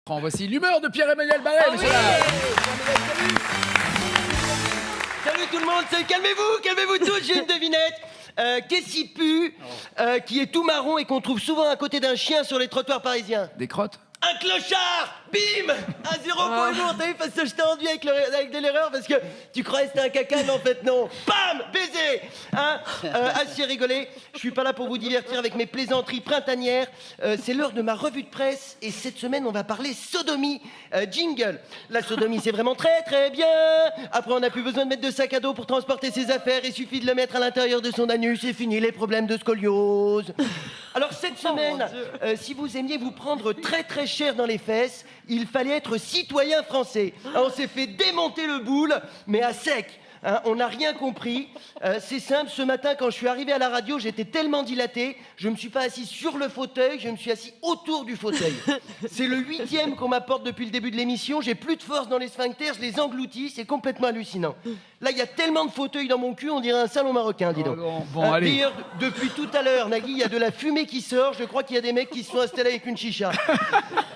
Voici l'humeur de Pierre-Emmanuel Barré, messieurs, dames. Salut tout le monde, calmez-vous tous, j'ai une devinette. Qu'est-ce qui pue, qui est tout marron et qu'on trouve souvent à côté d'un chien sur les trottoirs parisiens? Des crottes. Un clochard! Bim! 1-0 pour Humour, t'as vu, parce que je t'ai enduit avec de l'erreur, parce que tu croyais que c'était un caca, mais en fait non. Bam! Baiser! Hein? Assez rigolé, je suis pas là pour vous divertir avec mes plaisanteries printanières. C'est l'heure de ma revue de presse, et cette semaine, on va parler sodomie. Jingle. La sodomie, c'est vraiment très très bien. Après, on n'a plus besoin de mettre de sac à dos pour transporter ses affaires, il suffit de le mettre à l'intérieur de son anus, c'est fini les problèmes de scoliose. Alors cette semaine, si vous aimiez vous prendre très très cher dans les fesses, il fallait être citoyen français. On s'est fait démonter le boule, mais à sec. Hein, on n'a rien compris. C'est simple, ce matin, quand je suis arrivé à la radio, j'étais tellement dilaté, je ne me suis pas assis sur le fauteuil, je me suis assis autour du fauteuil. C'est le 8e qu'on m'apporte depuis le début de l'émission, j'ai plus de force dans les sphincters, je les engloutis, c'est complètement hallucinant. Là, il y a tellement de fauteuils dans mon cul, on dirait un salon marocain, dis donc. Bon, allez. D'ailleurs, depuis tout à l'heure, Nagui, il y a de la fumée qui sort, je crois qu'il y a des mecs qui se sont installés avec une chicha.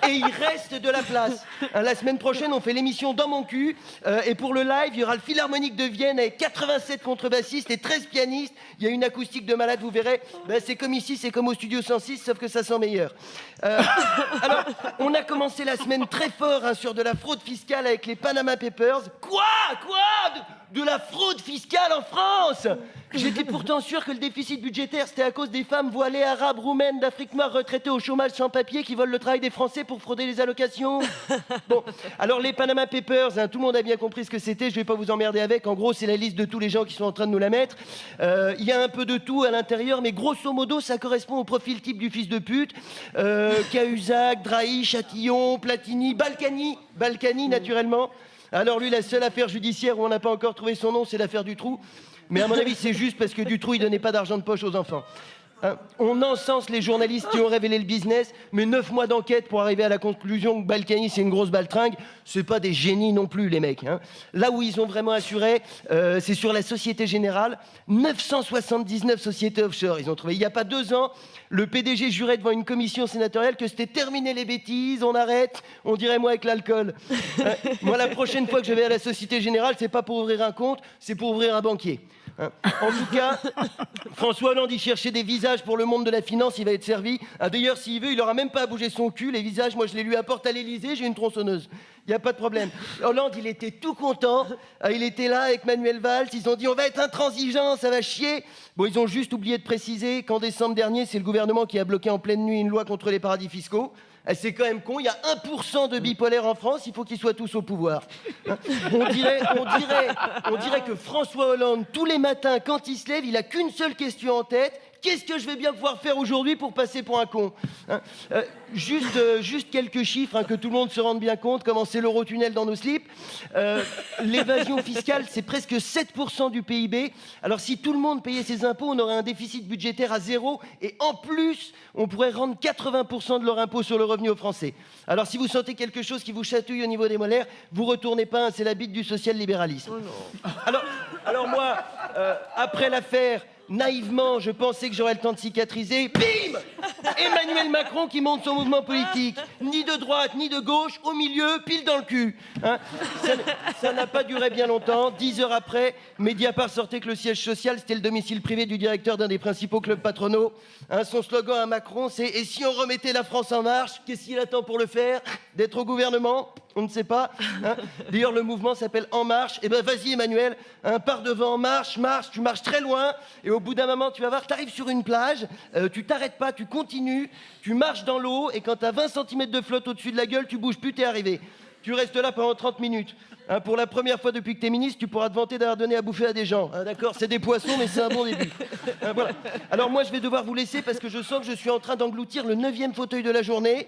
Et il reste de la place. Hein, la semaine prochaine, on fait l'émission dans mon cul, et pour le live, il y aura le Philharmonique de Vienne avec 87 contrebassistes et 13 pianistes. Il y a une acoustique de malade, vous verrez. Ben, c'est comme ici, c'est comme au Studio 106, sauf que ça sent meilleur. Alors, on a commencé la semaine très fort hein, sur de la fraude fiscale avec les Panama Papers. Quoi de la fraude fiscale en France? J'étais pourtant sûr que le déficit budgétaire, c'était à cause des femmes voilées arabes, roumaines, d'Afrique noire, retraitées au chômage sans papier qui volent le travail des Français pour frauder les allocations. Bon, alors les Panama Papers, hein, tout le monde a bien compris ce que c'était, je vais pas vous emmerder avec. En gros, c'est la liste de tous les gens qui sont en train de nous la mettre. Il y a un peu de tout à l'intérieur, mais grosso modo, ça correspond au profil type du fils de pute. Cahuzac, Drahi, Chatillon, Platini, Balkany naturellement. Alors lui, la seule affaire judiciaire où on n'a pas encore trouvé son nom, c'est l'affaire Dutroux. Mais à mon avis, c'est juste parce que Dutroux, il donnait pas d'argent de poche aux enfants. Hein, on encense les journalistes qui ont révélé le business, mais 9 mois d'enquête pour arriver à la conclusion que Balkany, c'est une grosse baltringue. C'est pas des génies non plus, les mecs. Hein. Là où ils ont vraiment assuré, c'est sur la Société Générale. 979 sociétés offshore, ils ont trouvé. Il n'y a pas 2 ans, le PDG jurait devant une commission sénatoriale que c'était terminé les bêtises, on arrête, on dirait moi avec l'alcool. Moi, la prochaine fois que je vais à la Société Générale, c'est pas pour ouvrir un compte, c'est pour ouvrir un banquier. Hein. En tout cas, François Hollande, il cherchait des visages pour le monde de la finance, il va être servi. Ah, d'ailleurs, s'il veut, il n'aura même pas à bouger son cul. Les visages, moi, je les lui apporte à l'Élysée, j'ai une tronçonneuse. Il n'y a pas de problème. Hollande, il était tout content. Il était là avec Manuel Valls. Ils ont dit, on va être intransigeants, ça va chier. Bon, ils ont juste oublié de préciser qu'en décembre dernier, c'est le gouvernement qui a bloqué en pleine nuit une loi contre les paradis fiscaux. C'est quand même con, il y a 1% de bipolaires en France, il faut qu'ils soient tous au pouvoir. Hein, on dirait que François Hollande, tous les matins, quand il se lève, il a qu'une seule question en tête. Qu'est-ce que je vais bien pouvoir faire aujourd'hui pour passer pour un con? Hein, juste quelques chiffres, hein, que tout le monde se rende bien compte, comment c'est l'Eurotunnel dans nos slips. L'évasion fiscale, c'est presque 7% du PIB. Alors si tout le monde payait ses impôts, on aurait un déficit budgétaire à 0. Et en plus, on pourrait rendre 80% de leur impôt sur le revenu aux Français. Alors si vous sentez quelque chose qui vous chatouille au niveau des molaires, vous retournez pas, hein, c'est la bite du social-libéralisme. Oh non. Alors moi, après l'affaire, naïvement, je pensais que j'aurais le temps de cicatriser. Bim! Emmanuel Macron qui monte son mouvement politique. Ni de droite, ni de gauche, au milieu, pile dans le cul. Hein, ça n'a pas duré bien longtemps. 10 heures après, Mediapart sortait que le siège social, c'était le domicile privé du directeur d'un des principaux clubs patronaux. Hein, son slogan à Macron, c'est « Et si on remettait la France en marche, qu'est-ce qu'il attend pour le faire? D'être au gouvernement ?» On ne sait pas. Hein. D'ailleurs, le mouvement s'appelle En Marche. Eh ben, vas-y, Emmanuel, hein, pars devant, marche, tu marches très loin. Et au bout d'un moment, tu vas voir, tu arrives sur une plage, tu t'arrêtes pas, tu continues, tu marches dans l'eau, et quand tu as 20 cm de flotte au-dessus de la gueule, tu bouges plus, t'es arrivé. Tu restes là pendant 30 minutes. Hein, pour la première fois depuis que tu es ministre, tu pourras te vanter d'avoir donné à bouffer à des gens. Hein, d'accord, c'est des poissons, mais c'est un bon début. Hein, voilà. Alors moi, je vais devoir vous laisser parce que je sens que je suis en train d'engloutir le 9e fauteuil de la journée.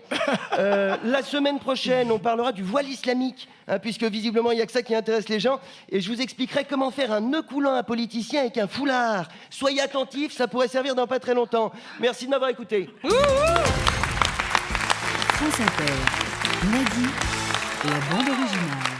La semaine prochaine, on parlera du voile islamique, hein, puisque visiblement, il n'y a que ça qui intéresse les gens. Et je vous expliquerai comment faire un nœud coulant à un politicien avec un foulard. Soyez attentifs, ça pourrait servir dans pas très longtemps. Merci de m'avoir écouté. France Inter, Nagui et la bande originale.